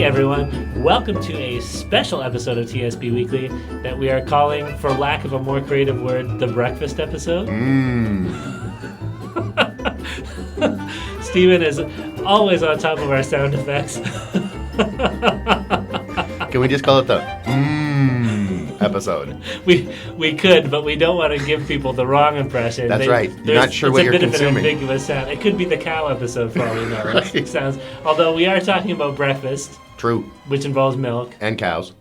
everyone. Welcome to a special episode of TSP Weekly that we are calling, for lack of a more creative word, the breakfast episode. Steven is always on top of our sound effects. Can we just call it the episode? We could, but we don't want to give people the wrong impression. That's right. You're not sure what you're consuming. It's a bit of an ambiguous sound. It could be the cow episode for all we know. Right. It sounds, although we are talking about breakfast. True. Which involves milk. And cows.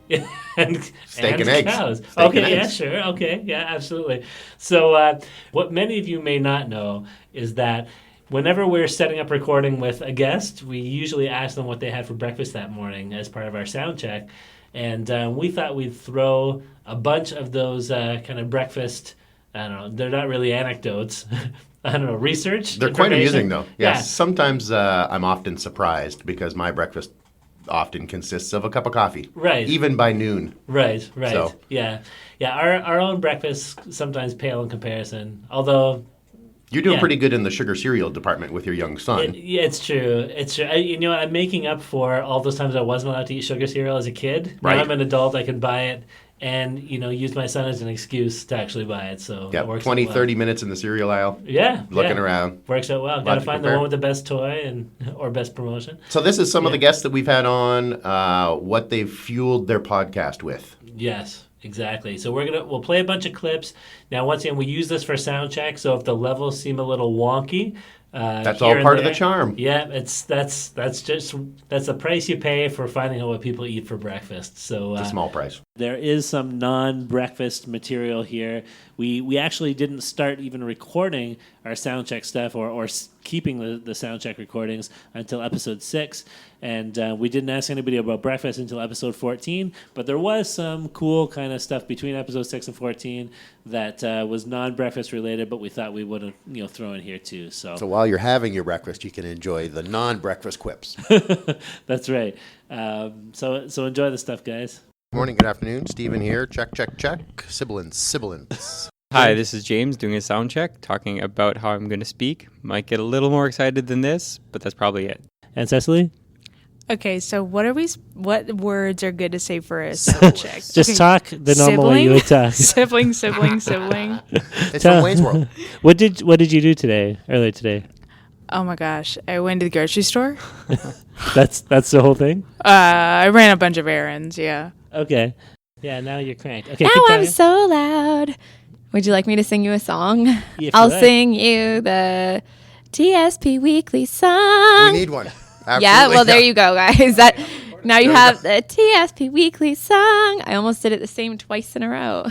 and Steak and eggs. Cows. Steak okay, and yeah, eggs. sure. Okay, yeah, absolutely. So what many of you may not know is that whenever we're setting up recording with a guest, we usually ask them what they had for breakfast that morning as part of our sound check. And we thought we'd throw a bunch of those kind of breakfast, I don't know, they're not really anecdotes, I don't know, research. They're quite amusing, though. Yes. Yeah. Sometimes I'm often surprised because my breakfast often consists of a cup of coffee. Right. Even by noon. Right. So. Yeah. Our own breakfasts sometimes pale in comparison, although... You're doing pretty good in the sugar cereal department with your young son. It's true. It's true. I'm making up for all those times I wasn't allowed to eat sugar cereal as a kid. Right. Now I'm an adult. I can buy it and, use my son as an excuse to actually buy it. So yeah, it works 20, out well. 30 minutes in the cereal aisle. Yeah. Looking around. Works out well. Got to find the one with the best toy or best promotion. So this is some of the guests that we've had on, what they've fueled their podcast with. Yes. Exactly. So we'll play a bunch of clips. Now, once again, we use this for sound check. So if the levels seem a little wonky, that's all part of the charm. Yeah, that's the price you pay for finding out what people eat for breakfast. So it's a small price. There is some non-breakfast material here. We actually didn't start even recording our sound check stuff or keeping the sound check recordings until episode 6. And we didn't ask anybody about breakfast until episode 14. But there was some cool kind of stuff between episode 6 and 14 that was non-breakfast related, but we thought we would throw in here too. So while you're having your breakfast, you can enjoy the non-breakfast quips. That's right. So enjoy the stuff, guys. Good morning, good afternoon. Steven here. Check. Siblings. Hi, this is James doing a sound check, talking about how I'm going to speak. Might get a little more excited than this, but that's probably it. And Cecilie? Okay, so what words are good to say for a sound check? Just talk the normal way you would talk. Sibling. It's from Wayne's World. What did you do earlier today? Oh my gosh, I went to the grocery store. That's the whole thing? I ran a bunch of errands, yeah. Okay. Yeah, now you're cranked. Okay, now I'm so loud. Would you like me to sing you a song? I'll sing you the TSP Weekly song. We need one. Absolutely. Yeah, well, there you go, guys. Now you have the TSP Weekly song. I almost did it the same twice in a row.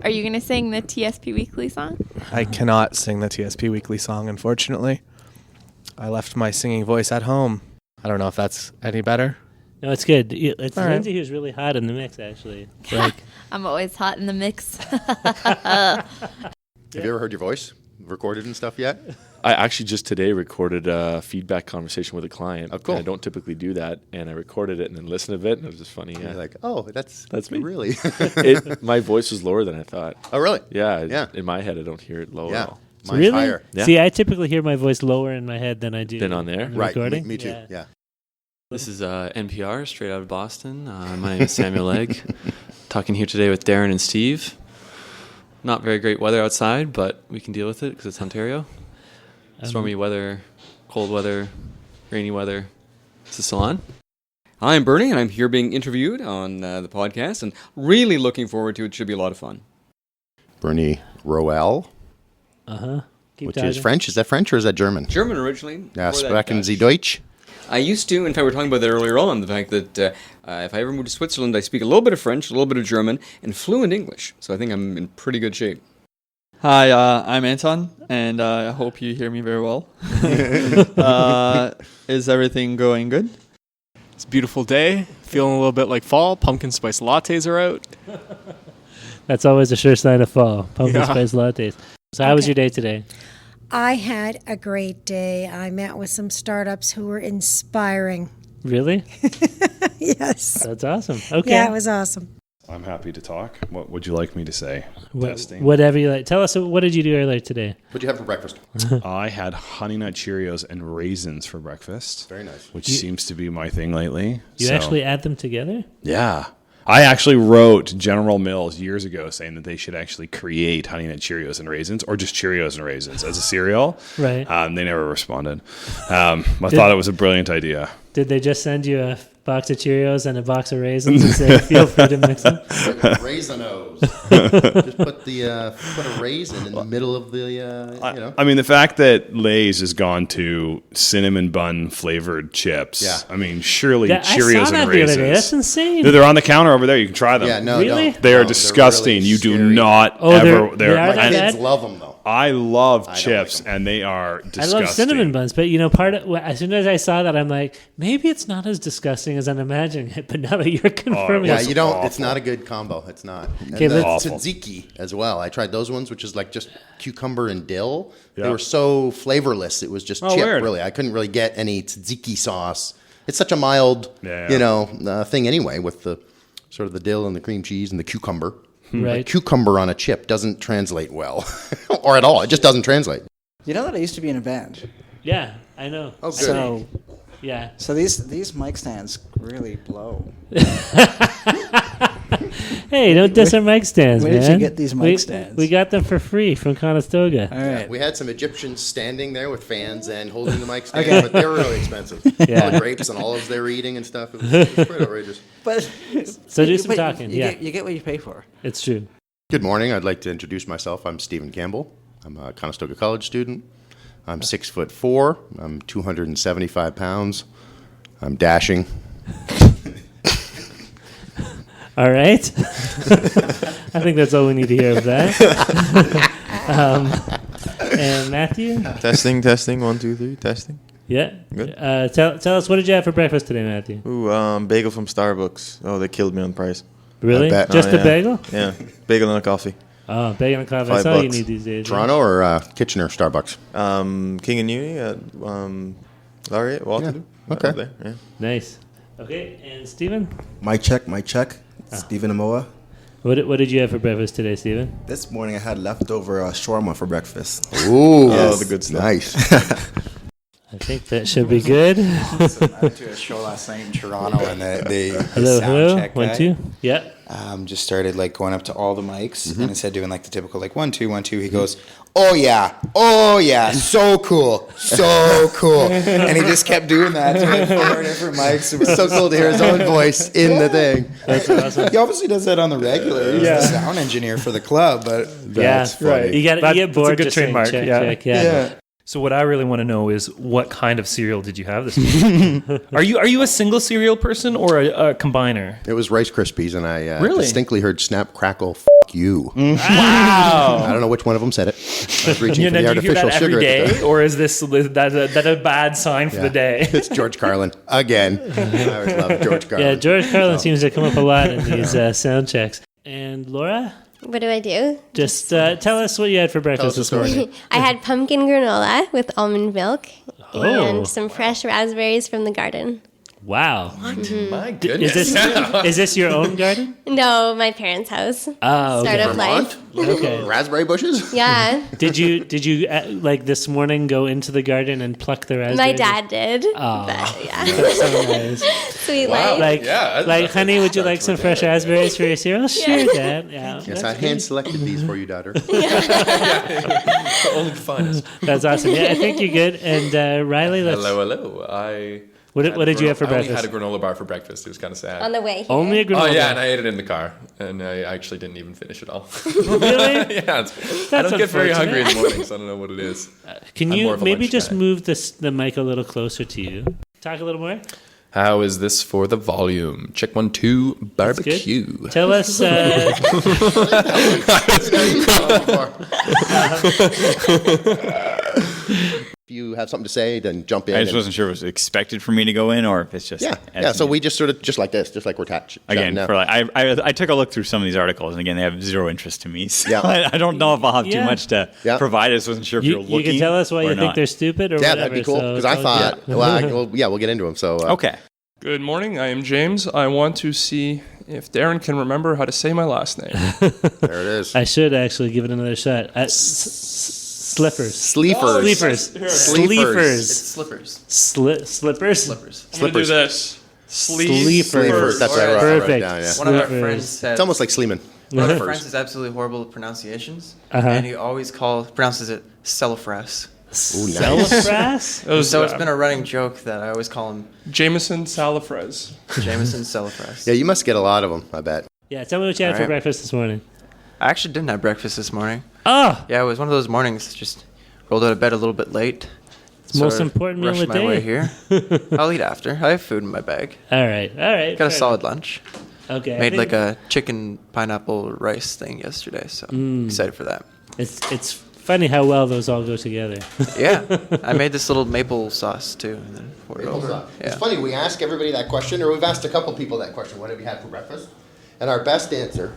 Are you going to sing the TSP Weekly song? I cannot sing the TSP Weekly song, unfortunately. I left my singing voice at home. I don't know if that's any better. No, it's good. It's all Lindsay right. who's really hot in the mix, actually. I'm always hot in the mix. Have you ever heard your voice recorded and stuff yet? I actually just today recorded a feedback conversation with a client. Oh, cool. And I don't typically do that, and I recorded it and then listened to it, and it was just funny. Yeah. You're like, oh, that's me. Really? My voice was lower than I thought. Oh, really? Yeah. In my head, I don't hear it low at all. Mine's really? higher. Yeah. See, I typically hear my voice lower in my head than I do Than on there? in the Right. recording. Me too. Yeah. This is NPR, straight out of Boston. My name is Samuel Legge. Talking here today with Darren and Steve. Not very great weather outside, but we can deal with it because it's Ontario. Stormy weather, cold weather, rainy weather. Is this still on? Hi, I'm Bernie, and I'm here being interviewed on the podcast, and really looking forward to it. It should be a lot of fun. Bernie Roehl, which is French. Is that French or is that German? German originally. Ja, sprechen Sie Deutsch? I used to. In fact, we were talking about that earlier on, the fact that if I ever move to Switzerland, I speak a little bit of French, a little bit of German, and fluent English. So I think I'm in pretty good shape. Hi, I'm Anton, and I hope you hear me very well. Is everything going good? It's a beautiful day, feeling a little bit like fall. Pumpkin spice lattes are out. That's always a sure sign of fall, pumpkin spice lattes. So how was your day today? I had a great day. I met with some startups who were inspiring. Really? Yes. That's awesome. Okay. Yeah, it was awesome. I'm happy to talk. What would you like me to say? Testing. Whatever you like. Tell us, what did you do earlier today? What'd you have for breakfast? I had Honey Nut Cheerios and raisins for breakfast. Very nice. Which seems to be my thing lately. You actually add them together? Yeah. I actually wrote General Mills years ago saying that they should actually create Honey Nut Cheerios and raisins, or just Cheerios and raisins as a cereal. Right. They never responded. I thought it was a brilliant idea. Did they just send you a box of Cheerios and a box of raisins and say, feel free to mix them? Raisinos. Just put a raisin in the middle of the, I mean, the fact that Lay's has gone to cinnamon bun flavored chips. Yeah. I mean, surely I Cheerios saw that and the raisins. other day. That's insane. They're on the counter over there. You can try them. Yeah, no, Really? don't. They are No, disgusting. really You do scary. not Oh, ever. they are My that kids bad? love them, though. I love I chips, don't like and they are I disgusting. love cinnamon buns, but as soon as I saw that, I'm like, maybe it's not as disgusting as I'm imagining it. But now that you're confirming Yeah, it, you don't. awful. It's not a good combo. It's not. Okay, And the let's- tzatziki as well. I tried those ones, which is like just cucumber and dill. Yeah. They were so flavorless. It was just chip. weird. Really, I couldn't really get any tzatziki sauce. It's such a mild, thing anyway, with the sort of the dill and the cream cheese and the cucumber. Right. A cucumber on a chip doesn't translate well, or at all. It just doesn't translate. You know that I used to be in a band. yeah, I know. Oh, good. So, Yeah. so these mic stands really blow. Hey, don't diss our mic stands, where man. did you get these mic stands? We got them for free from Conestoga. All right. We had some Egyptians standing there with fans and holding the mic stand, but they were really expensive. Yeah. All the grapes and olives they were eating and stuff. It was quite outrageous. But So do some talking. You Yeah, you get what you pay for. it's true. Good morning. I'd like to introduce myself. I'm Stephen Campbell. I'm a Conestoga College student. I'm 6'4". I'm 275 pounds. I'm dashing. All right. I think that's all we need to hear of that. And Matthew? Testing, 1, 2, 3, testing. Yeah. Good. Tell us, what did you have for breakfast today, Matthew? Ooh, bagel from Starbucks. Oh, they killed me on price. Really? I bet. Just Oh, a bagel? Yeah, bagel and a coffee. Oh, bagel and coffee. That's all you $5. need these days. Toronto or Kitchener Starbucks? King and Uni at Laurier, Waterloo. Yeah, okay. There, yeah. Nice. Okay, and Stephen? Mic check. Stephen Amoa. What did you have for breakfast today, Stephen? This morning I had leftover shawarma for breakfast. Ooh, Oh, the good stuff. Nice. I think that should be good. Listen, I went to a show last night in Toronto, and the Hello, sound hello. check 1, guy, 2. Yeah. just started like going up to all the mics, and instead of doing like the typical like 1 2 1 2, he goes, oh yeah, so cool, and he just kept doing that to like 4 different mics. It was so cool to hear his own voice in the thing. That's awesome. He obviously does that on the regular. He's the sound engineer for the club, but That's funny. Right. You get bored. That's a good just saying trademark. check, Yeah. check, yeah. So what I really want to know is what kind of cereal did you have this morning? Are you a single cereal person or a combiner? It was Rice Krispies, and I Really? distinctly heard snap, crackle, f*** you. Wow. I don't know which one of them said it. I was reaching for Do the you hear artificial that sugar every at the day, time. or is that a bad sign for the day? It's George Carlin again. I always love George Carlin. Yeah, George Carlin seems to come up a lot in these sound checks. And Laura? What do I do? Just tell us what you had for breakfast this morning. I had pumpkin granola with almond milk Oh. and some fresh raspberries from the garden. Wow. Mhm. My goodness. Is this your own garden? No, my parents' house. Oh, okay. Startup life. Okay. Raspberry bushes? Yeah. Did you like this morning go into the garden and pluck the raspberries? My dad did. Oh, but, yeah. that's so nice. Sweet life. Like, honey, would you like some fresh raspberries for your cereal? Sure, Dad. Yeah. Yes, that's I good. hand-selected these for you, daughter. Only the finest. That's awesome. Yeah, I think you're good. And Riley, let's. Hello. What did you have for I breakfast? only had a granola bar for breakfast. It was kind of sad. On the way here. Only a granola Oh, yeah, bar. and I ate it in the car. And I actually didn't even finish it all. Really? Yeah. I That's don't get very hungry in the unfortunate. morning, so I don't know what it is. Can I'm you more of a maybe lunch just guy. move the mic a little closer to you? Talk a little more. How is this for the volume? Check 1 2 barbecue. Good. Tell us. If you have something to say, then jump in. I just and- wasn't sure if it was expected for me to go in or if it's just Yeah. So we just sort of just like this, just like we're chatting again now. for like I took a look through some of these articles and again they have zero interest to me. So Yeah. I don't know if I'll have Yeah. too much to provide. I just wasn't sure if you're looking. You can tell us why or you think not. they're stupid or Yeah, whatever. that'd be cool. so Because I it's all thought, good. we'll get into them. So Okay. Good morning. I am James. I want to see if Darren can remember how to say my last name. There it is. I should actually give it another shot. Slippers. Sleepers. Sleepers. It's slippers. Slippers? Slippers. I'm going to do this. Sleepers. That's right. Perfect. Down, yeah. One of our friends said... It's almost like Sleeman. One of our friends is absolutely horrible at pronunciations, and he always pronounces it Cellifras. Cellifras? So it's been a running joke that I always call him Jameson Salifres. Jameson Cellifras. Yeah, you must get a lot of them, I bet. Yeah, tell me what you had for breakfast this morning. I actually didn't have breakfast this morning. Oh! Yeah, it was one of those mornings, just rolled out of bed a little bit late. It's the most important meal of the my day. way here. I'll eat after. I have food in my bag. All right. Got a solid lunch. Okay. Made like a chicken pineapple rice thing yesterday, so excited for that. It's funny how well those all go together. Yeah. I made this little maple sauce too, and then poured it over. Yeah. It's funny, we ask everybody that question, or we've asked a couple people that question, what have you had for breakfast? And our best answer,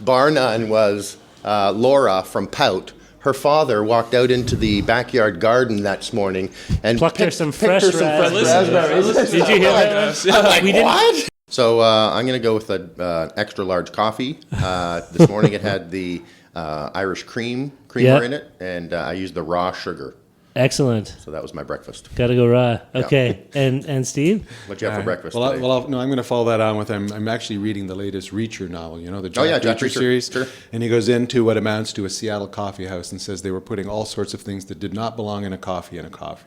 bar none, was Laura from Pout. Her father walked out into the backyard garden that morning and plucked her some fresh raspberries. Did you hear that? I'm like, what? So I'm going to go with an extra large coffee. This morning it had the Irish creamer in it, and I used the raw sugar. Excellent. So that was my breakfast. Got to go raw. Okay. Yeah. And Steve? What'd you have for breakfast today? Well, I'm going to follow that on with I'm actually reading the latest Reacher novel, the Jack Reacher series. Sure. And he goes into what amounts to a Seattle coffee house and says they were putting all sorts of things that did not belong in a coffee.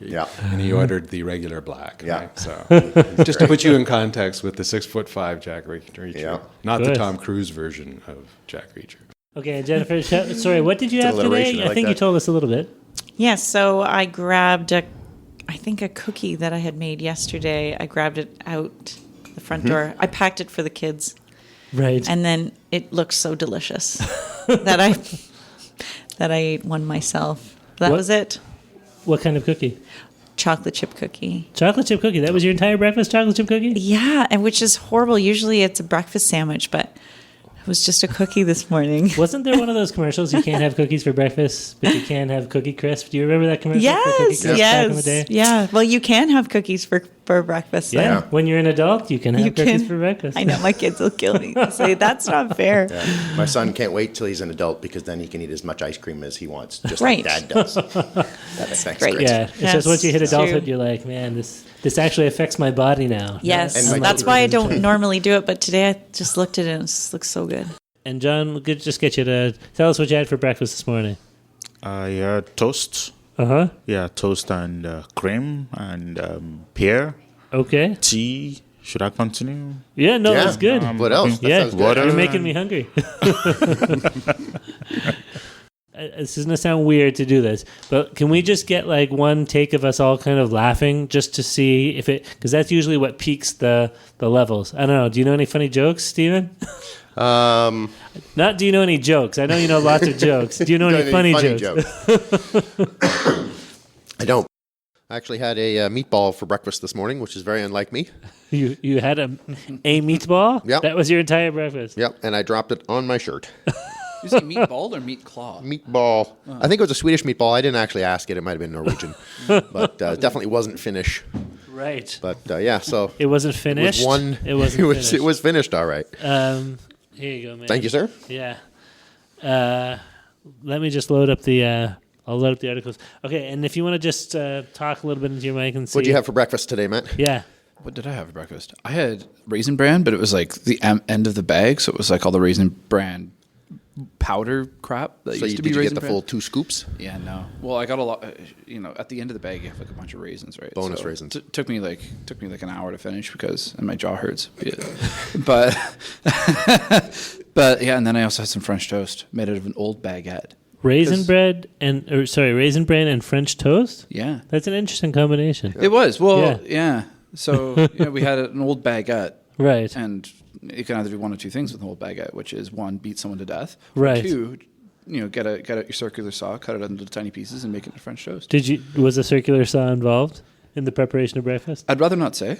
Yeah. And he ordered the regular black. Yeah. Right? So just to put you in context with the 6'5" Jack Reacher. Yeah. Not the Tom Cruise version of Jack Reacher. Okay, Jennifer, sorry, what did you have today? I think you told us a little bit. Yes, so I grabbed a cookie that I had made yesterday. I grabbed it out the front door. I packed it for the kids. Right. And then it looked so delicious that I ate one myself. That was it. What kind of cookie? Chocolate chip cookie. Chocolate chip cookie. That was your entire breakfast, chocolate chip cookie? Yeah, and which is horrible. Usually it's a breakfast sandwich, but it was just a cookie this morning. Wasn't there one of those commercials, you can't have cookies for breakfast, but you can have Cookie Crisp? Do you remember that commercial for Cookie Crisp back in the day? Yeah. Well, you can have cookies for breakfast. Yeah. When you're an adult, you can have cookies for breakfast. I know. My kids will kill me. They say, that's not fair. Yeah. My son can't wait till he's an adult because then he can eat as much ice cream as he wants, just like Dad does. That's great. Yeah. It's just once you hit adulthood, you're like, man, this actually affects my body now. Yes. That's why I don't normally do it, but today I just looked at it and it just looks so good. And John, we'll just get you to tell us what you had for breakfast this morning. I had toast. Uh-huh. Yeah, toast and cream and pear. Okay. Tea. Should I continue? Yeah, no, that's good. What else? Yeah, water. You're making me hungry. This is going to sound weird to do this, but can we just get like one take of us all kind of laughing just to see if it, because that's usually what peaks the levels. I don't know. Do you know any funny jokes, Steven? Not do you know any jokes? I know you know lots of jokes. Do you know any funny jokes? I don't. I actually had a meatball for breakfast this morning, which is very unlike me. You had a meatball? Yep. That was your entire breakfast? Yep, and I dropped it on my shirt. You say meatball or meat claw? Meatball. I think it was a Swedish meatball. I didn't actually ask it. It might have been Norwegian. But definitely wasn't Finnish. Right. But yeah, so. It wasn't finished? It was finished, all right. Here you go, man. Thank you, sir. Yeah. Let me just load up the... I'll load up the articles. Okay, and if you want to just talk a little bit into your mic and see... What did you have for breakfast today, Matt? Yeah. What did I have for breakfast? I had Raisin Bran, but it was like the end of the bag, so it was like all the Raisin Bran powder crap that used to be Raisin Bran. Did you get the full 2 scoops? Yeah, no. Well, I got a lot. At the end of the bag, you have like a bunch of raisins, right? Bonus raisins. Took me like an hour to finish and my jaw hurts. But yeah, and then I also had some French toast made out of an old baguette. Raisin bran and French toast? Yeah. That's an interesting combination. It was. Well, yeah. So we had an old baguette. Right. And you can either do one of two things with an old baguette, which is one, beat someone to death. Right. Or two, get out your circular saw, cut it into tiny pieces, and make it into French toast. Was a circular saw involved in the preparation of breakfast? I'd rather not say.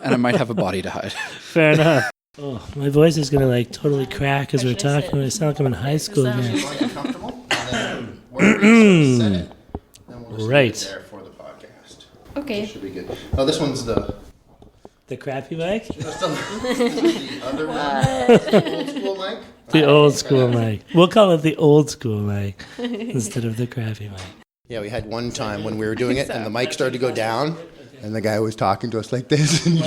And I might have a body to hide. Fair enough. Oh, my voice is going to totally crack as we're talking. I sound like I'm in high school again. Right. There for the podcast. Okay. Should be good. Oh, this one's the The crappy mic? The other one? Old school mic? The old school mic. We'll call it the old school mic instead of the crappy mic. Yeah, we had one time when we were doing it and the mic started to go down and the guy was talking to us like this. And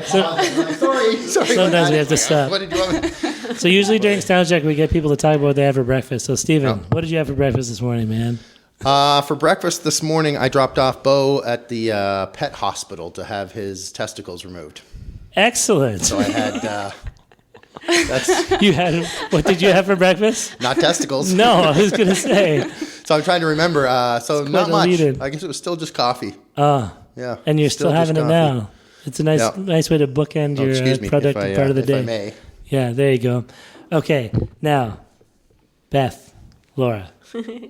sorry. Sometimes we have to stop. What did you want? So usually during sound check, we get people to talk about what they have for breakfast. So Steven, what did you have for breakfast this morning, man? For breakfast this morning, I dropped off Bo at the pet hospital to have his testicles removed. Excellent. So I had... You had... What did you have for breakfast? Not testicles. No, I was going to say. So I'm trying to remember. So It's not quite much. eluded. I guess it was still just coffee. Yeah. And you're still having it just now. It's a nice Yeah. nice way to bookend your excuse me, productive if I, part of the if day. I may. Yeah, there you go. Okay, now, Beth, Laura.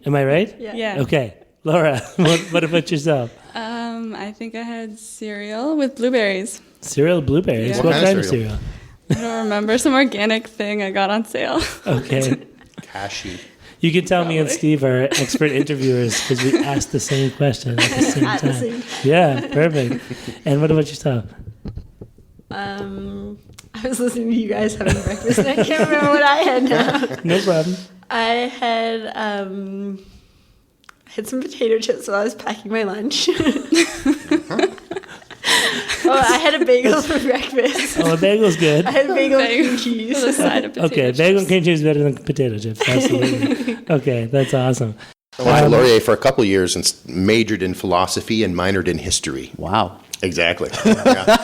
Am I right? Yeah. Okay, Laura, what about yourself? I think I had cereal with blueberries. Cereal blueberries? Yeah. What kind of cereal? I don't remember. Some organic thing I got on sale. Okay. Cashew. You can tell me and Steve are expert interviewers because we asked the same question at the same At time. the same time. Yeah, perfect. And what about yourself? I was listening to you guys having breakfast and I can't remember what I had now. No problem. I had some potato chips while I was packing my lunch. I had a bagel for breakfast. Oh, a bagel's good. I had a bagel and cream cheese. With a side of potato Okay, bagel and cream cheese is better than potato chips. Absolutely. Okay, that's awesome. I went to Laurier for a couple of years and majored in philosophy and minored in history. Wow. Exactly. Yeah.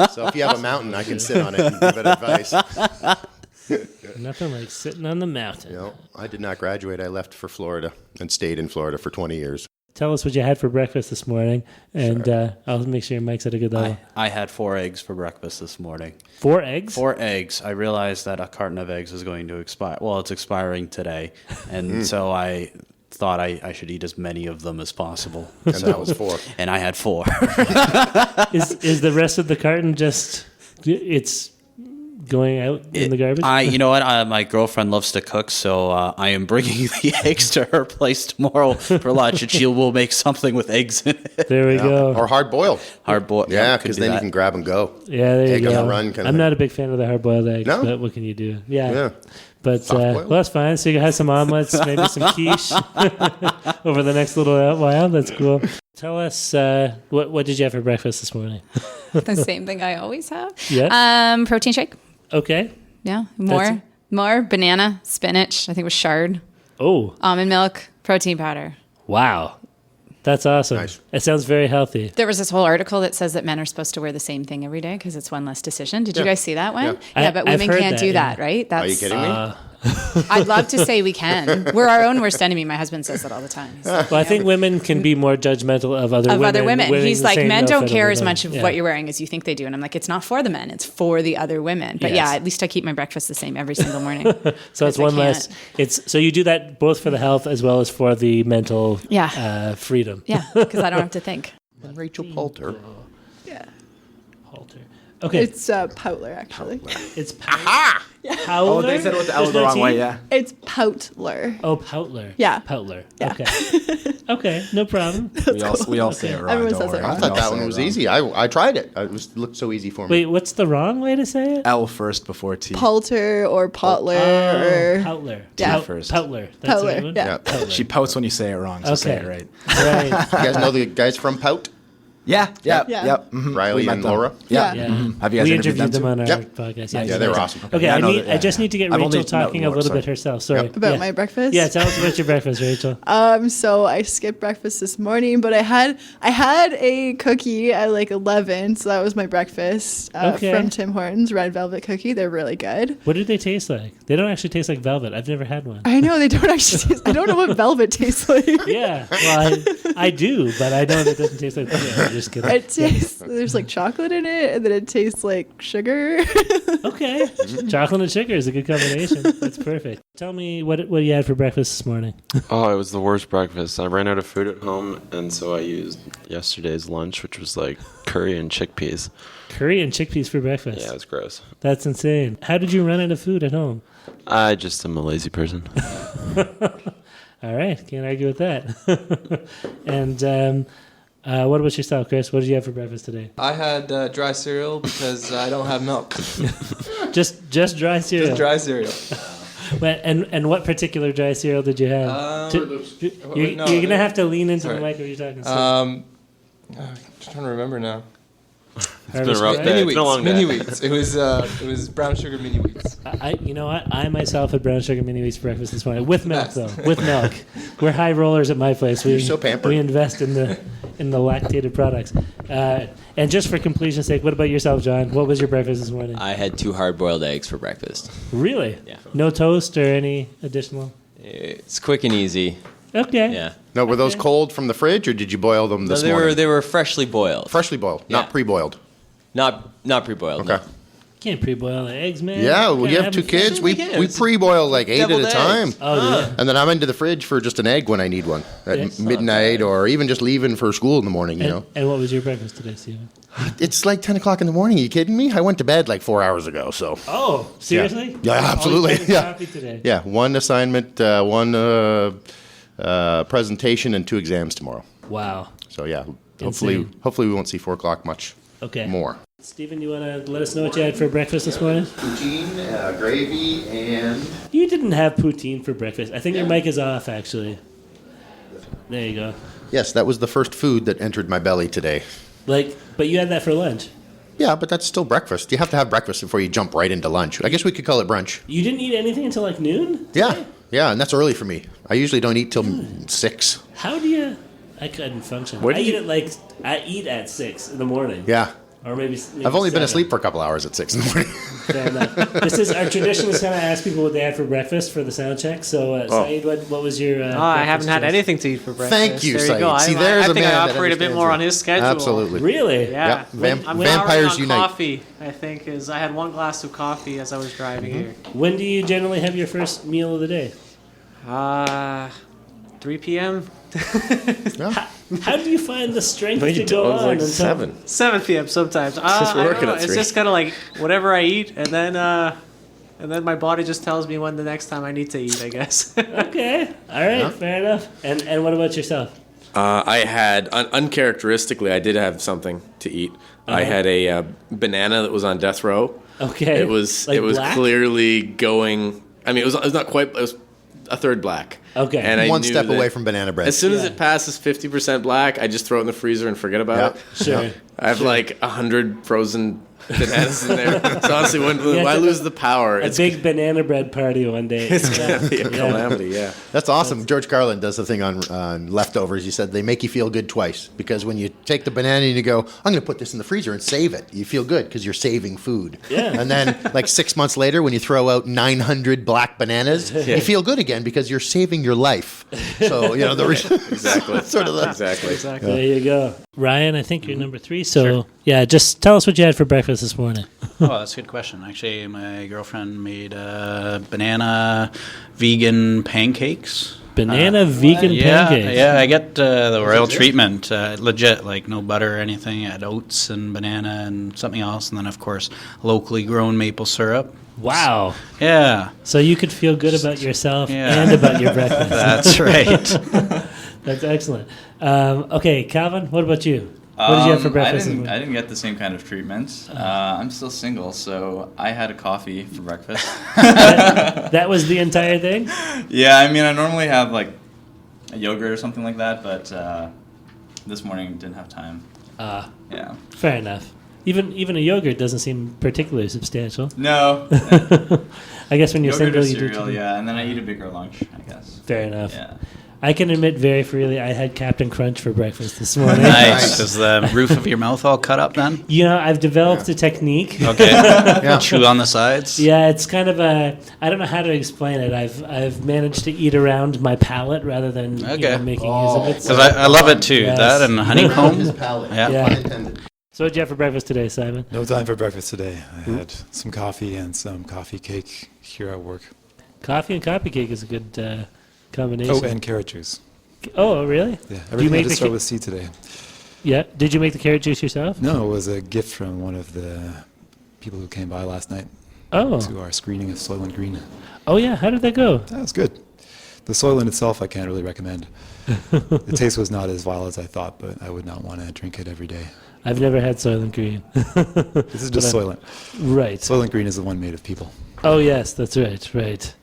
So if you have a mountain, I can sit on it and give it advice. Nothing like sitting on the mountain. You know, I did not graduate. I left for Florida and stayed in Florida for 20 years. Tell us what you had for breakfast this morning, and I'll make sure your mic's at a good level. I had 4 eggs for breakfast this morning. 4 eggs? 4 eggs. I realized that a carton of eggs is going to expire. Well, it's expiring today, and so I thought I should eat as many of them as possible. And that was 4. And I had 4. Is the rest of the carton just it's going out in the garbage? You know what? My girlfriend loves to cook, so I am bringing the eggs to her place tomorrow for lunch, and she will make something with eggs in it. There we go. Or hard boiled. Hard boiled. Yeah, because then you can grab and go. Yeah, there Egg you on go. the run kind of I'm thing. not a big fan of the hard-boiled eggs, No? but what can you do? Yeah. Yeah. But well, that's fine. So you can have some omelets, maybe some quiche over the next little while. That's cool. Tell us what did you have for breakfast this morning? The same thing I always have. Yeah. Protein shake. Okay. Yeah. More banana, spinach. I think it was chard. Oh. Almond milk, protein powder. Wow. That's awesome. Nice. It sounds very healthy. There was this whole article that says that men are supposed to wear the same thing every day because it's one less decision. Did you guys see that one? Yeah, but women can't do that, right? Are you kidding me? I'd love to say we can. We're our own worst enemy. My husband says that all the time. Well, I think women can be more judgmental of other women. wearing He's the like, same men don't outfit care over as them. much of what you're wearing as you think they do. And I'm like, it's not for the men. It's for the other women. But Yes. yeah, at least I keep my breakfast the same every single morning. So it's one less. So you do that both for the health as well as for the mental freedom. Yeah, because I don't have to think. And Rachel Poulter. Yeah. Poulter. Okay. It's Poutler, actually. It's Poutler? Oh, they said it with the L the wrong way, yeah. It's Poutler. Oh, Poutler. Yeah. Poutler. Yeah. Okay. Okay, no problem. We all say it wrong. Everyone don't says it worry. wrong. I thought that one was easy. I tried it. It looked so easy for me. Wait, what's the wrong way to say it? L first before T. Poulter or Potler or... Poutler. Yeah. First. Poutler. That's Poutler, the one? yeah. Poutler. She pouts when you say it wrong, so say it right. Right. You guys know the guys from Pout? Yeah. Yeah. Mhm. Riley We met and them. Laura? Yeah. Yeah. Mhm. Have you guys we interviewed them on our Yep. podcast. Yeah, they were awesome. Okay, Yeah, I just need to get I've only Rachel met talking a Laura, little sorry. bit herself. Sorry. About my breakfast? Yeah, tell us about your breakfast, Rachel. So I skipped breakfast this morning, but I had a cookie at like 11, so that was my breakfast from Tim Hortons, red velvet cookie. They're really good. What do they taste like? They don't actually taste like velvet. I've never had one. I know they don't actually taste. I don't know what velvet tastes like. Yeah, well, I do, but I know that doesn't taste like velvet. I'm just kidding. It tastes. There's like chocolate in it, and then it tastes like sugar. Okay, chocolate and sugar is a good combination. That's perfect. Tell me what you had for breakfast this morning. Oh, it was the worst breakfast. I ran out of food at home, and so I used yesterday's lunch, which was like curry and chickpeas. Curry and chickpeas for breakfast. Yeah, it was gross. That's insane. How did you run out of food at home? I just am a lazy person. All right, can't argue with that. And What about yourself, Chris? What did you have for breakfast today? I had dry cereal because I don't have milk. just dry cereal. Just dry cereal. And what particular dry cereal did you have? You're gonna have to lean into the mic when you're talking. I'm trying to remember now. It's been a rough day. It's been a long day. Mini wheats. It was brown sugar mini wheats. You know what? I myself had brown sugar mini wheats for breakfast this morning with milk, though. With milk. We're high rollers at my place. You're so pampered. We invest in the lactated products. And just for completion's sake, what about yourself, John? What was your breakfast this morning? I had 2 hard-boiled eggs for breakfast. Really? Yeah. No toast or any additional? It's quick and easy. Okay. Yeah. No, were those cold from the fridge, or did you boil them this morning? They were freshly boiled. Freshly boiled, not pre-boiled. Not pre-boiled. Okay. No. Can't pre-boil the eggs, man. Yeah, well, you have 2 kids. We pre-boil like 8 at a time. And then I'm into the fridge for just an egg when I need one at midnight, or even just leaving for school in the morning. You know. And what was your breakfast today, Steven? It's like 10 o'clock in the morning. Are you kidding me? I went to bed like 4 hours ago. So. Oh, seriously? Yeah, absolutely. Yeah. Coffee today. Yeah, 1 assignment, 1 presentation, and 2 exams tomorrow. Wow. So yeah, hopefully we won't see 4 o'clock much. More. Steven, you want to let us know what you had for breakfast this morning? Poutine, gravy, and... You didn't have poutine for breakfast. I think your mic is off, actually. There you go. Yes, that was the first food that entered my belly today. But you had that for lunch. Yeah, but that's still breakfast. You have to have breakfast before you jump right into lunch. I guess we could call it brunch. You didn't eat anything until like noon? Yeah, and that's early for me. I usually don't eat till 6. How do you... I couldn't function. I eat at 6 in the morning. Yeah. Or maybe I've only been 7. asleep for a couple hours at 6 in the morning. Fair enough. This is our tradition is kind of ask people what they had for breakfast for the sound check. So, Saeed, what was your? I haven't had anything to eat for breakfast. Thank you, there Saeed. You go. See, I think I operate a bit more on his schedule. Absolutely. Really? Yeah. Vampires unite. Coffee, I think, is I had 1 glass of coffee as I was driving here. When do you generally have your first meal of the day? 3 p.m. How do you find the strength to go on like until 7? 7 p.m. sometimes. Just working at 3. It's just kind of like whatever I eat, and then my body just tells me when the next time I need to eat, I guess. Okay. All right. Fair enough. And what about yourself? I had, uncharacteristically, I did have something to eat. I had a banana that was on death row. Okay. It was black? clearly going. I mean, it was not quite. It was a third black. Okay. And I One knew step that away from banana bread. As soon as it passes 50% black, I just throw it in the freezer and forget about it. Sure. I have like 100 frozen bananas in there. So honestly, when I lose the power, a big banana bread party one day. It's gonna be a calamity. Yeah. That's awesome. George Carlin does the thing on leftovers. He said they make you feel good twice, because when you take the banana and you go, I'm going to put this in the freezer and save it, you feel good because you're saving food. Yeah. And then like 6 months later, when you throw out 900 black bananas, you feel good again because you're saving your life. So exactly. Sort of exactly. There you go. Ryan, I think you're number 3. So yeah, just tell us what you had for breakfast this morning. Oh, that's a good question. Actually, my girlfriend made banana vegan pancakes. Banana vegan pancakes? Yeah, I get the Roehl treatment. Legit, like no butter or anything. I had oats and banana and something else. And then, of course, locally grown maple syrup. Wow. Yeah. So you could feel good about yourself and about your breakfast. That's right. That's excellent. Okay, Calvin, what about you? What did you have for breakfast? I didn't get the same kind of treatment. I'm still single, so I had a coffee for breakfast. that was the entire thing? Yeah, I mean, I normally have like a yogurt or something like that, but this morning didn't have time. Yeah. Fair enough. Even a yogurt doesn't seem particularly substantial. No. I guess when you're yogurt single, you cereal, do. Yeah, and then I eat a bigger lunch, I guess. Fair enough. Yeah. I can admit very freely I had Captain Crunch for breakfast this morning. Nice. Is the roof of your mouth all cut up then? You know, I've developed a technique. Okay. Chew on the sides? Yeah, it's kind of I don't know how to explain it. I've managed to eat around my palate rather than making use of it. Because I love it too. Yes. That and honeycomb. Yeah. So what'd you have for breakfast today, Simon? No time for breakfast today. I had some coffee and some coffee cake here at work. Coffee and coffee cake is a good combination. Oh, and carrot juice. Oh, really? Yeah, everything had to start with C today. Yeah. Did you make the carrot juice yourself? No, it was a gift from one of the people who came by last night. Oh. To our screening of Soylent Green. Oh, yeah. How did that go? That was good. The Soylent itself, I can't really recommend. The taste was not as vile as I thought, but I would not want to drink it every day. I've never had Soylent Green. This is just Soylent. Right. Soylent Green is the one made of people. Oh, yes, that's right, right.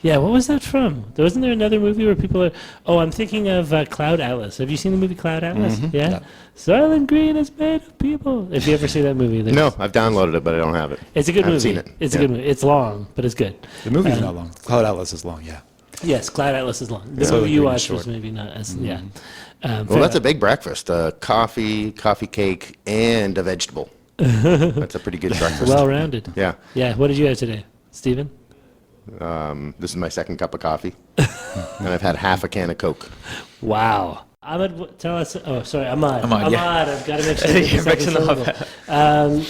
Yeah, what was that from? Wasn't there another movie where people are... Oh, I'm thinking of Cloud Atlas. Have you seen the movie Cloud Atlas? Mhm. Yeah? Yeah. Soylent Green is made of people. If you ever see that movie... No, I've downloaded it, but I don't have it. It's a good I haven't movie. seen it. It's a good movie. It's long, but it's good. The movie's not long. Cloud Atlas is long, yeah. Yes, Cloud Atlas is long. The Soylent movie you Green is watched was short. maybe not as... Mhm. Yeah. Well, that's a big breakfast. Coffee cake, and a vegetable. That's a pretty good breakfast. Well-rounded. Yeah. Yeah, what did you have today, Stephen? This is my second cup of coffee. And I've had half a can of Coke. Wow. Ahmed, tell us... Oh, sorry, Ahmad. Ahmad, yeah. I've got to make sure You're mixing them up.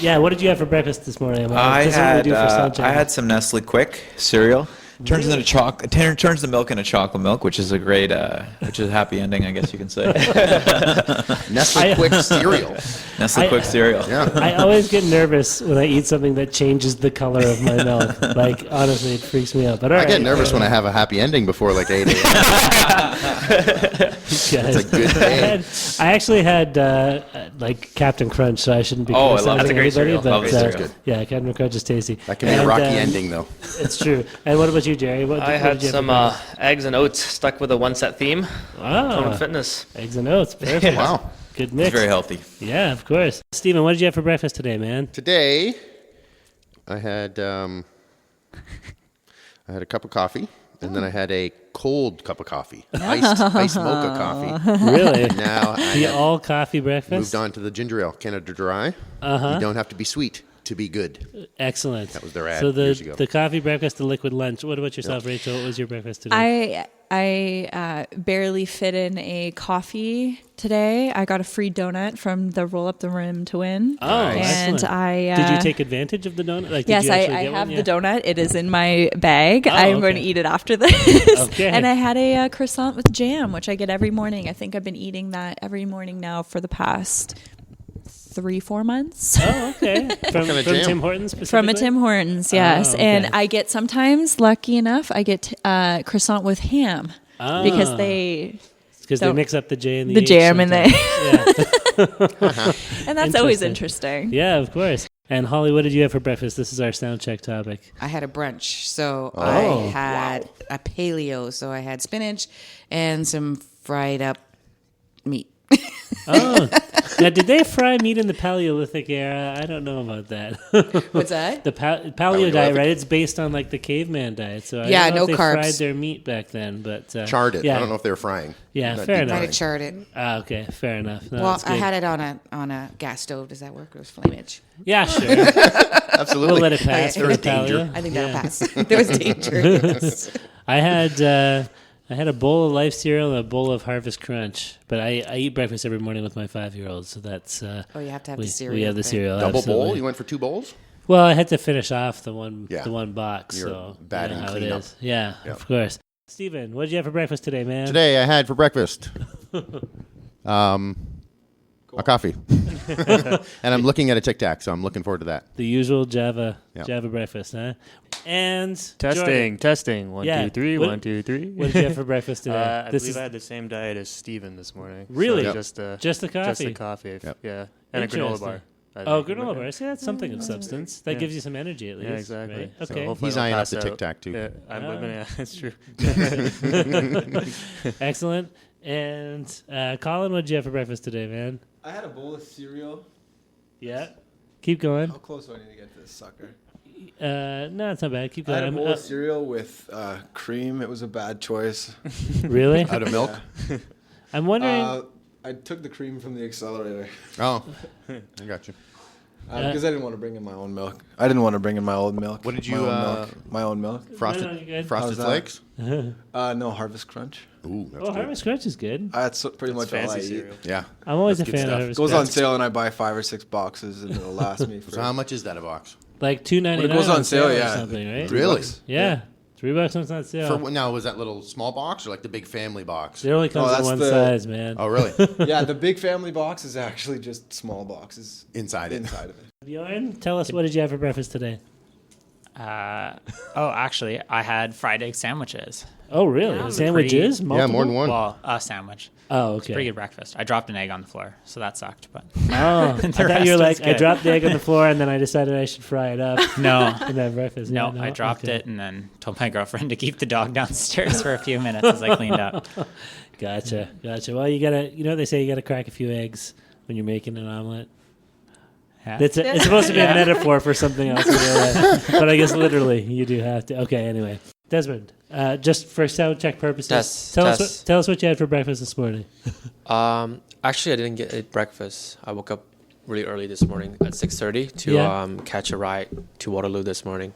Yeah, what did you have for breakfast this morning, Ahmad? This is what we do for sound check. I had some Nestle Quick cereal. Turns into turns the milk into chocolate milk, which is a great, which is a happy ending, I guess you can say. Nestle Quick cereal. Nestle Quick cereal. Yeah. I always get nervous when I eat something that changes the color of my milk. Like, honestly, it freaks me out. But all I right. get nervous when I have a happy ending before like 8 a.m. It's a good day. I actually had like Captain Crunch, so I shouldn't be Oh, I love criticizing that's a great anybody, cereal. but, Love it. Cereal. Good. Yeah, Captain Crunch is tasty. That can be a rocky ending, though. It's true. And what about you, Jerry? What I what had did you have some for breakfast? eggs and oats stuck with a one-set theme. Tone Fitness. Eggs and oats. Perfect. Wow. Good mix. It's very healthy. Yeah, of course. Stephen, what did you have for breakfast today, man? Today, I had a cup of coffee, and then I had a cold cup of coffee, iced mocha coffee. Really? Now The all-coffee breakfast? moved on to the ginger ale, Canada Dry. Uh-huh. You don't have to be sweet to be good. Excellent. That was their ad So years ago. the coffee breakfast, the liquid lunch. What about yourself, Rachel? What was your breakfast today? I barely fit in a coffee today. I got a free donut from the Roll Up the Rim to Win. Oh, and excellent. I did you take advantage of the donut? Like, did yes, you I actually get have one? the donut. It is in my bag. Oh, I'm going to okay. eat it after this. Okay. And I had a croissant with jam, which I get every morning. I think I've been eating that every morning now for the past 3-4 months. Oh, okay. From Tim Hortons specifically? From a Tim Hortons, yes. Oh, okay. And I get sometimes, lucky enough, I get croissant with ham because they don't- mix up the J and the the H jam and sometimes. they and that's always interesting. Yeah, of course. And Holly, what did you have for breakfast? This is our sound check topic. I had a brunch. So Oh. I had a paleo. So I had spinach and some fried up meat. Oh, now did they fry meat in the Paleolithic era? I don't know about that. What's that? The paleo diet, right? It's based on like the caveman diet. So I Yeah, don't know no if they carbs. fried their meat back then, but Charred it. Yeah. I don't know if they were frying. Yeah, Not fair deep enough. Might have charred it. Ah, okay, fair enough. No, well, that's I good. had it on a gas stove. Does that work? It was flamage. Yeah, sure. Absolutely. We'll let it pass. Okay. for There was the danger. paleo. I think that'll pass. There was danger, yes. I had a bowl of Life cereal and a bowl of Harvest Crunch, but I eat breakfast every morning with my 5-year-old, so that's. Oh, you have to have the We cereal. have the Okay. cereal. Double absolutely. bowl? You went for 2 bowls? Well, I had to finish off the one box. You're so bad you know in how it cleanup. is. Yeah, Yep. of course. Steven, what did you have for breakfast today, man? Today I had for breakfast a coffee. And I'm looking at a Tic Tac, so I'm looking forward to that. The usual Java Yep. breakfast, huh? And Testing. 1, 2, 3. What- 1, 2, 3. What did you have for breakfast today? I believe I had the same diet as Steven this morning. Really? So Just the Just the coffee? coffee. Yep. Yeah. And a granola Interesting. bar. I Oh, think. granola bar. See, that's something of substance. That Yeah. gives you some energy at least. Yeah, exactly. Right? So Okay. hopefully He's I don't eyeing up pass the Tic out. Tac, too. Yeah, I'm living. Yeah, that's true. Excellent. And Colin, what did you have for breakfast today, man? I had a bowl of cereal. Yeah. Keep going. How close do I need to get to this sucker? No, it's not bad. Keep I going. had a bowl of cereal with cream. It was a bad choice. Really? Out of milk? Yeah. I'm wondering. I took the cream from the accelerator. Oh, I got you. Because I didn't want to bring in my own milk. I didn't want to bring in my own milk. What did you, My own milk. Frosted, No, you're good. frosted How's Flakes? No, Harvest Crunch. Ooh, that's Oh, good. Harvest Crunch is good. That's pretty much all I fancy eat. cereal. Yeah. I'm always That's a good fan of stuff. Harvest Goes Crunch. on sale and I buy 5 or 6 boxes and it'll last me for. So how much is that a box? Like $2.99 When it goes on sale, or yeah. something, right? Really? Yeah. $3 when it's on sale. For now, was that little small box or like the big family box? It only comes in one size, man. Oh, really? Yeah, the big family box is actually just small boxes inside of it. Bjorn, tell us, what did you have for breakfast today? Actually, I had fried egg sandwiches. Oh, really? It was Sandwiches? Yeah, more than one. Well, a sandwich. Oh, It's a okay. pretty good breakfast. I dropped an egg on the floor, so that sucked. But Oh, I the thought rest you were was like, I good. dropped the egg on the floor and then I decided I should fry it up. No. And have breakfast. No, Yeah, I dropped okay. it and then told my girlfriend to keep the dog downstairs for a few minutes as I cleaned up. Gotcha. Well, you gotta, you know what they say, you gotta crack a few eggs when you're making an omelet. Yeah. It's supposed to be a metaphor for something else, but I guess literally you do have to. Okay, anyway, Desmond, just for sound check purposes, tell us what you had for breakfast this morning. Actually, I didn't get breakfast. I woke up really early this morning at 6:30 to catch a ride to Waterloo this morning.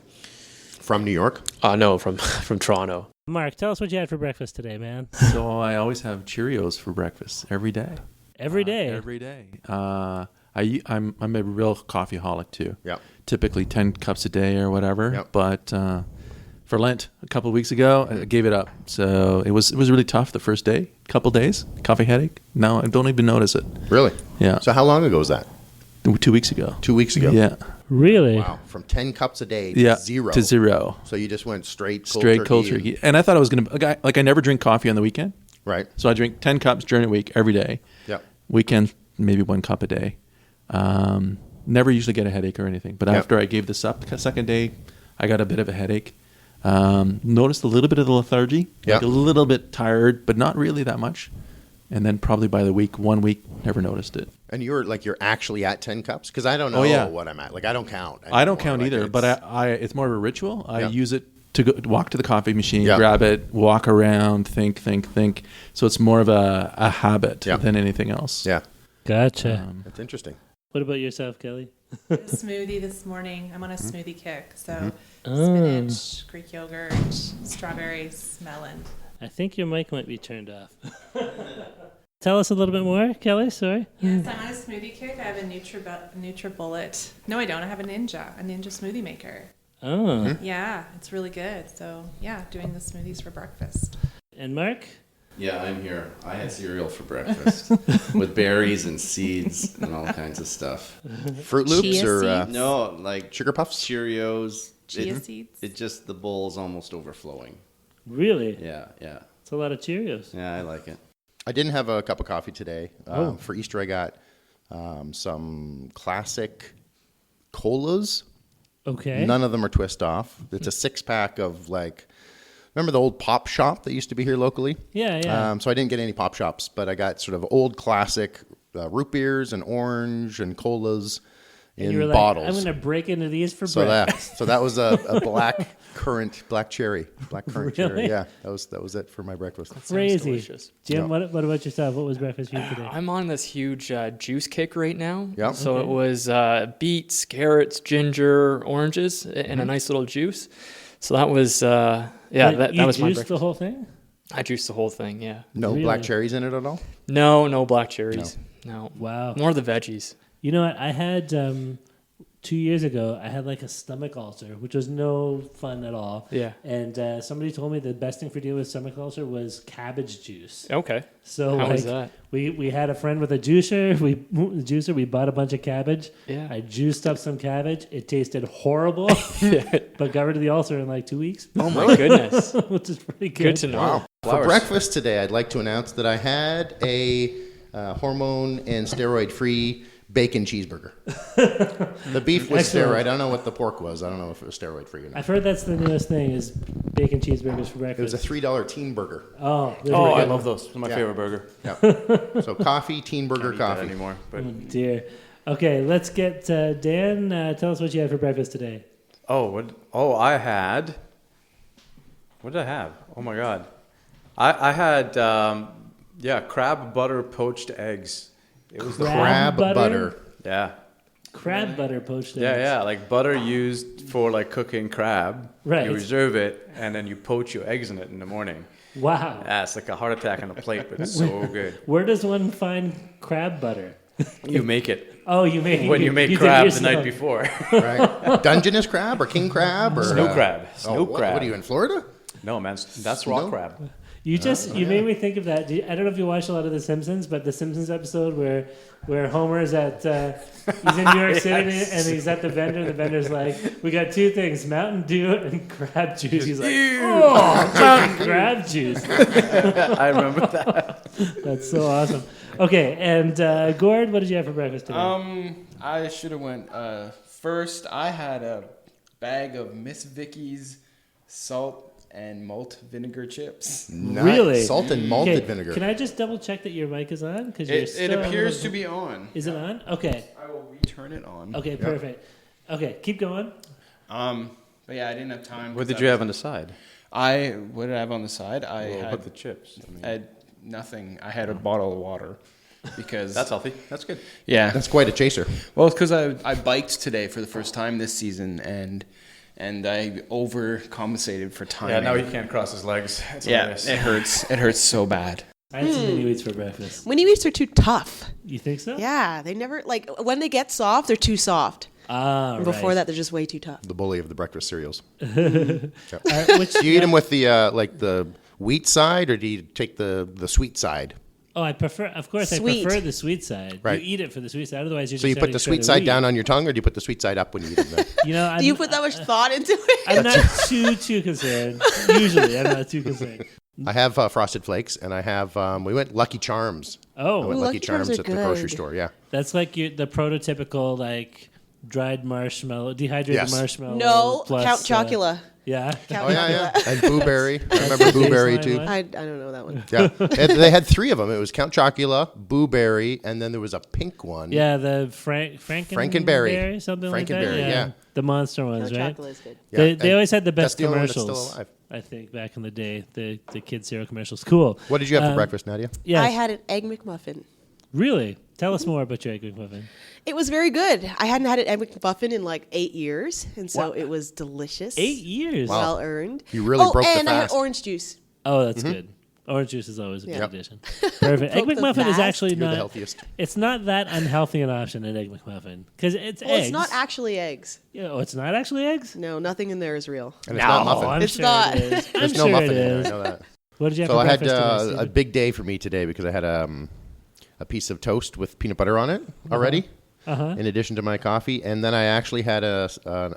From New York? No, from Toronto. Mark, tell us what you had for breakfast today, man. So I always have Cheerios for breakfast every day. Every day. Every day. I'm a real coffeeholic too. Yeah. Typically 10 cups a day or whatever. Yep. But for Lent a couple of weeks ago, I gave it up. So it was really tough the first day, couple days, coffee headache. Now I don't even notice it. Really? Yeah. So how long ago was that? 2 weeks ago. 2 weeks ago? Yeah. Really? Wow. From 10 cups a day to Yeah, zero. to zero. So you just went straight cold turkey. And I thought I was going to, like I never drink coffee on the weekend. Right. So I drink 10 cups during the week every day. Yep. Weekend, maybe 1 cup a day. Never usually get a headache or anything. But Yep. after I gave this up, the second day, I got a bit of a headache. Noticed a little bit of the lethargy. Yep. Like a little bit tired, but not really that much. And then probably by the week, 1 week, never noticed it. And you're actually at 10 cups? Because I don't know what I'm at. Like, I don't count. I don't count Like, either, but it's more of a ritual. I use it to walk to the coffee machine, Yeah. grab it, walk around, think. So it's more of a habit Yeah. than anything else. Yeah. Gotcha. That's interesting. What about yourself, Kelly? A smoothie this morning. I'm on a smoothie kick. So Mm-hmm. spinach, Greek yogurt, strawberries, melon. I think your mic might be turned off. Tell us a little bit more, Kelly. Sorry. Yes, I'm on a smoothie kick. I have a NutriBullet. No, I don't. I have a Ninja smoothie maker. Oh. Yeah, it's really good. So yeah, doing the smoothies for breakfast. And Mark? Yeah, I'm here. I had cereal for breakfast with berries and seeds and all kinds of stuff. Fruit Loops Chia or seeds? No, like Sugar Puffs? Cheerios. Chia seeds? It just, the bowl's almost overflowing. Really? Yeah. It's a lot of Cheerios. Yeah, I like it. I didn't have a cup of coffee today. Oh. For Easter, I got some classic colas. Okay. None of them are twist off. It's a 6-pack of remember the old Pop Shop that used to be here locally? Yeah. So I didn't get any Pop Shops, but I got sort of old classic root beers and orange and colas And you were in like, bottles. I'm going to break into these for So breakfast. that was a black cherry. Really? Yeah, that was it for my breakfast. Crazy. delicious. Jim, what about yourself? What was breakfast for you today? I'm on this huge juice kick right now. Yeah. So Okay. it was beets, carrots, ginger, oranges, and a nice little juice. So that was that was my juiced breakfast. the whole thing? I juiced the whole thing. Yeah. No Really? black cherries in it at all? No black cherries. No. Wow. More the veggies. You know what? I had 2 years ago. I had a stomach ulcer, which was no fun at all. Yeah. And somebody told me the best thing for dealing with stomach ulcer was cabbage juice. Okay. So How was that? We had a friend with a juicer. We bought a bunch of cabbage. Yeah. I juiced up some cabbage. It tasted horrible, but got rid of the ulcer in 2 weeks. Oh my goodness. Which is pretty good. Good to know. Wow. For breakfast today, I'd like to announce that I had a hormone and steroid-free bacon cheeseburger. The beef was Excellent. steroid. I don't know what the pork was. I don't know if it was steroid-free or not. I've heard that's the newest thing is bacon cheeseburgers for It was breakfast. a $3 teen burger. Oh, I love those. They're my favorite burger. Yeah. So coffee, teen burger, Can't eat that coffee. anymore. But Oh dear. Okay, let's get Dan. Tell us what you had for breakfast today. I had. What did I have? Oh my god, I had crab butter poached eggs. It was Crab butter? butter. Yeah. Crab butter poached eggs. Yeah, like butter used for cooking crab. Right. You reserve it and then you poach your eggs in it in the morning. Wow. Yeah, it's like a heart attack on a plate, but it's so good. Where does one find crab butter? You make it. Oh, you make when you make did crab the yourself. night before. Right. Dungeness crab or king crab or Snow crab. What are you in Florida? No, man, that's raw Snow? crab. You made me think of that. I don't know if you watched a lot of The Simpsons, but the Simpsons episode where Homer is at he's in New York City and he's at the vendor. The vendor's like, "We got two things: Mountain Dew and crab juice." He's like, "Oh, Mountain crab juice." I remember that. That's so awesome. Okay, and Gord, what did you have for breakfast today? I should have went first. I had a bag of Miss Vicky's salt and malt vinegar chips. Nice. Really? Salt and malted vinegar. Can I just double check that your mic is on? Because it appears to be on. Is it on? Okay. I will return it on. Okay, perfect. Okay, keep going. But yeah, I didn't have time. What did you have on the side? What did I have on the side? I had the chips. I had nothing. I had a bottle of water. Because that's healthy. That's good. Yeah, that's quite a chaser. Well, it's because I biked today for the first time this season, and I overcompensated for time. Yeah, now he can't cross his legs. It's hilarious. It hurts. It hurts so bad. I had some mini wheats for breakfast. Mini wheats are too tough. You think so? Yeah, they never when they get soft, they're too soft. And before that, they're just way too tough. The bully of the breakfast cereals. Which, do you eat them with the wheat side, or do you take the sweet side? Oh, I prefer the sweet side. Right. You eat it for the sweet side. Otherwise, So you put the sweet side down on your tongue, or do you put the sweet side up when you eat them? Do you put that much thought into it? I'm not too concerned. Usually, I'm not too concerned. I have Frosted Flakes, and I have we went Lucky Charms. Oh, I went Lucky Charms at the grocery good. store. Yeah, that's like the prototypical dried marshmallow, dehydrated marshmallow. No, plus, Count Chocula. Yeah. Count yeah. And Blueberry. I remember Blueberry too. I don't know that one. Yeah, they had three of them. It was Count Chocula, Blueberry, and then there was a pink one. Yeah, the Frankenberry, something like that. Frankenberry, yeah. The monster ones, Count right? Chocula is good. Yeah, They always had the best that's the only one that's commercials. still alive. I think back in the day, the kids cereal commercials. Cool. What did you have for breakfast, Nadia? Yeah, I had an Egg McMuffin. Really? Tell us more about your Egg McMuffin. It was very good. I hadn't had an Egg McMuffin in 8 years, and so it was delicious. 8 years? Wow. Well earned. You really broke the and I had fast. orange juice. Oh, that's good. Orange juice is always a good Yep. addition. Perfect. Egg Broke the McMuffin is fast. actually You're the not healthiest. It's not that unhealthy an option at Egg McMuffin because it's Well, eggs. it's not actually eggs. Yeah, oh, it's not actually eggs. No, nothing in there is real. And it's not muffin. I'm It's sure not. It is. There's I'm no sure muffin it in there. is. I know that. What did you have So for I had breakfast today, a Stephen? big day for me today because I had a piece of toast with peanut butter on it already. In addition to my coffee, and then I actually had an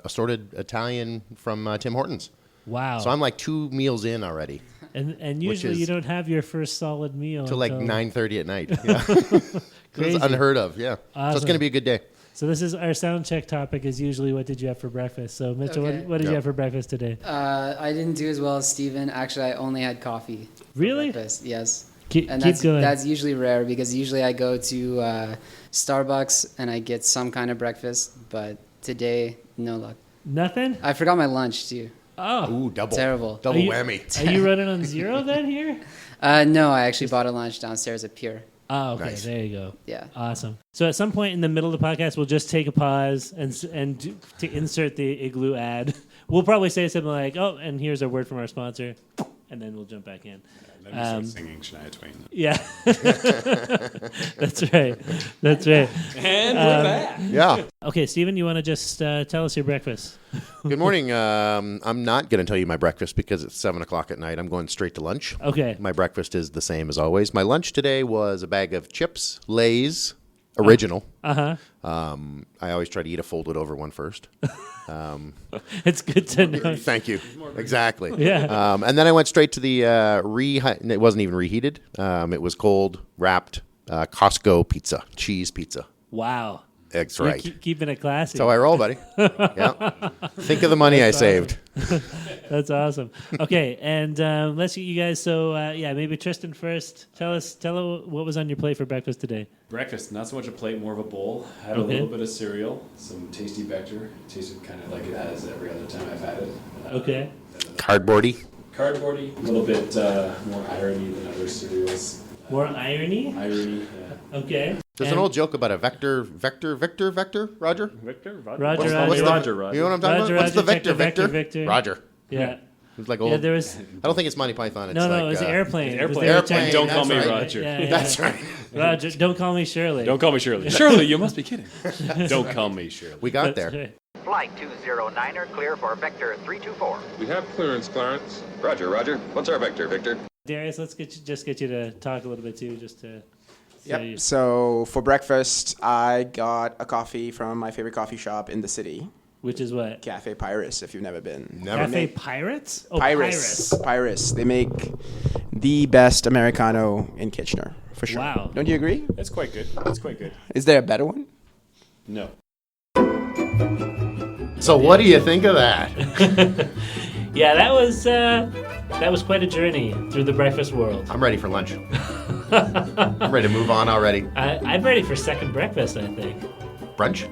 assorted Italian from Tim Hortons. Wow! So I'm like 2 meals in already. And usually you don't have your first solid meal till like until 9:30 at night. Yeah. It's unheard of. Yeah. Awesome. So it's going to be a good day. So this is our sound check topic. Is usually what did you have for breakfast? So Mitchell, Okay. what did you have for breakfast today? I didn't do as well as Steven. Actually, I only had coffee. For Really? breakfast. Yes. Keep that's going. That's usually rare because usually I go to Starbucks and I get some kind of breakfast, but today no luck. Nothing? I forgot my lunch too. Oh, Ooh, double. Terrible. Double whammy. Are you running on zero then here? No, I actually bought a lunch downstairs at Pier. Oh, okay. Nice. There you go. Yeah. Awesome. So at some point in the middle of the podcast, we'll just take a pause to insert the Igloo ad. We'll probably say something like, "Oh, and here's a word from our sponsor," and then we'll jump back in. Then we start singing Shania Twain. Yeah. That's right. That's right. And we're back. Yeah. Okay, Steven, you want to just tell us your breakfast? Good morning. I'm not going to tell you my breakfast because it's 7 o'clock at night. I'm going straight to lunch. Okay. My breakfast is the same as always. My lunch today was a bag of chips, Lay's, original. Uh-huh. I always try to eat a folded over one first. It's good to know. Thank you. Exactly. Yeah. And then I went straight to the it wasn't even reheated. It was cold, wrapped Costco pizza, cheese pizza. Wow. That's You're right. Keeping it classy. That's how I roll, buddy. Yeah. Think of the money I saved. That's awesome. Okay, and let's get you guys. So maybe Tristan first. Tell what was on your plate for breakfast today. Breakfast, not so much a plate, more of a bowl. Had a little bit of cereal, some tasty Vector. Tasted kind of like it has every other time I've had it. Okay. Cardboardy. Cardboardy, a little bit more irony than other cereals. More irony? Irony, yeah. Okay. There's an old joke about a vector, Roger? Victor? Roger. What's the, you know what I'm talking about? What's the Victor? Roger. Yeah. It was like old. Yeah, there was. I don't think it's Monty Python. It's No, like, it was airplane. It's airplane. Don't call me right. Roger. Yeah. That's right. Roger, don't call me Shirley. Don't call me Shirley. Shirley, you must be kidding. Don't call me Shirley. We got That's there. right. Flight 209er clear for Vector 324. We have clearance, Clarence. Roger. What's our Vector, Victor? Darius, let's get you to talk a little bit too, just to. Yep. So for breakfast, I got a coffee from my favorite coffee shop in the city. Which is what? Cafe Pyrus, if you've never been. Cafe Pirates? Oh, Pyrus. They make the best Americano in Kitchener, for sure. Wow. Don't you agree? That's quite good. That's quite good. Is there a better one? No. So what do you think of that? Yeah, that was quite a journey through the breakfast world. I'm ready for lunch. I'm ready to move on already. I'm ready for second breakfast, I think. Brunch?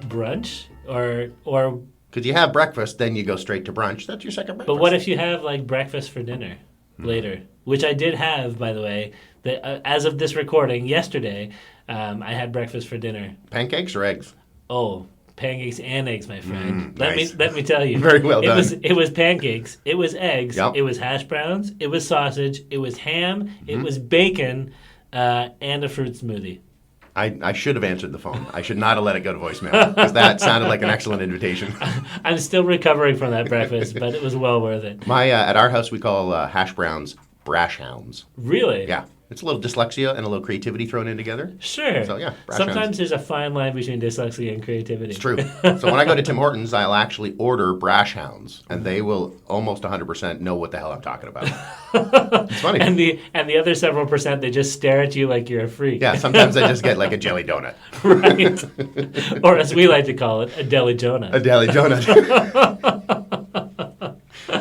Brunch? Or because you have breakfast, then you go straight to brunch. That's your second breakfast. But what if you have like breakfast for dinner later? Which I did have, by the way. As of this recording, yesterday, I had breakfast for dinner. Pancakes or eggs? Oh, pancakes and eggs, my friend. Nice. Let me tell you. Very well done. It was pancakes. It was eggs. Yep. It was hash browns. It was sausage. It was ham. It was bacon, and a fruit smoothie. I should have answered the phone. I should not have let it go to voicemail because that sounded like an excellent invitation. I'm still recovering from that breakfast, but it was well worth it. At our house, we call hash browns brash hounds. Really? Yeah. It's a little dyslexia and a little creativity thrown in together. Sure. So, yeah. Sometimes there's a fine line between dyslexia and creativity. It's true. So when I go to Tim Hortons, I'll actually order brash hounds, and they will almost 100% know what the hell I'm talking about. It's funny. And the other several percent, they just stare at you like you're a freak. Yeah, sometimes I just get like a jelly donut. Right. Or as we like to call it, a deli donut. A deli donut.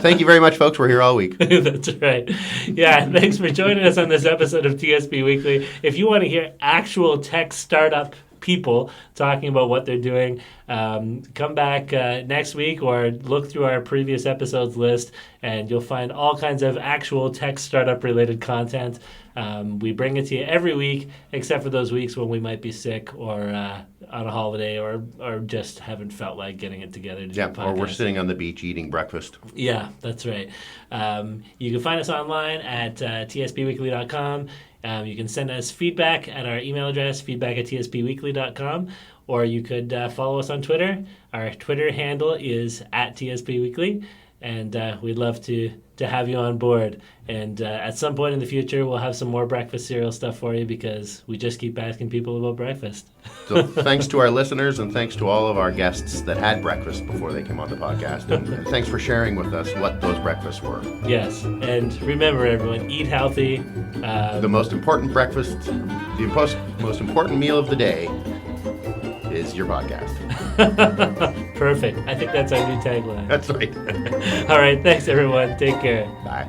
Thank you very much, folks. We're here all week. That's right. Yeah, thanks for joining us on this episode of TSP Weekly. If you want to hear actual tech startup people talking about what they're doing, come back next week or look through our previous episodes list, and you'll find all kinds of actual tech startup related content. We bring it to you every week, except for those weeks when we might be sick or on a holiday or just haven't felt like getting it together to do a podcast. Or we're sitting on the beach eating breakfast. Yeah, that's right. You can find us online at tspweekly.com. You can send us feedback at our email address, feedback@tspweekly.com, or you could follow us on Twitter. Our Twitter handle is @tspweekly, and we'd love to have you on board. And at some point in the future, we'll have some more breakfast cereal stuff for you because we just keep asking people about breakfast. So thanks to our listeners and thanks to all of our guests that had breakfast before they came on the podcast. And thanks for sharing with us what those breakfasts were. Yes, and remember, everyone, eat healthy. The most important breakfast, the most important meal of the day is your podcast. Perfect. I think that's our new tagline. That's right. All right. Thanks, everyone. Take care. Bye.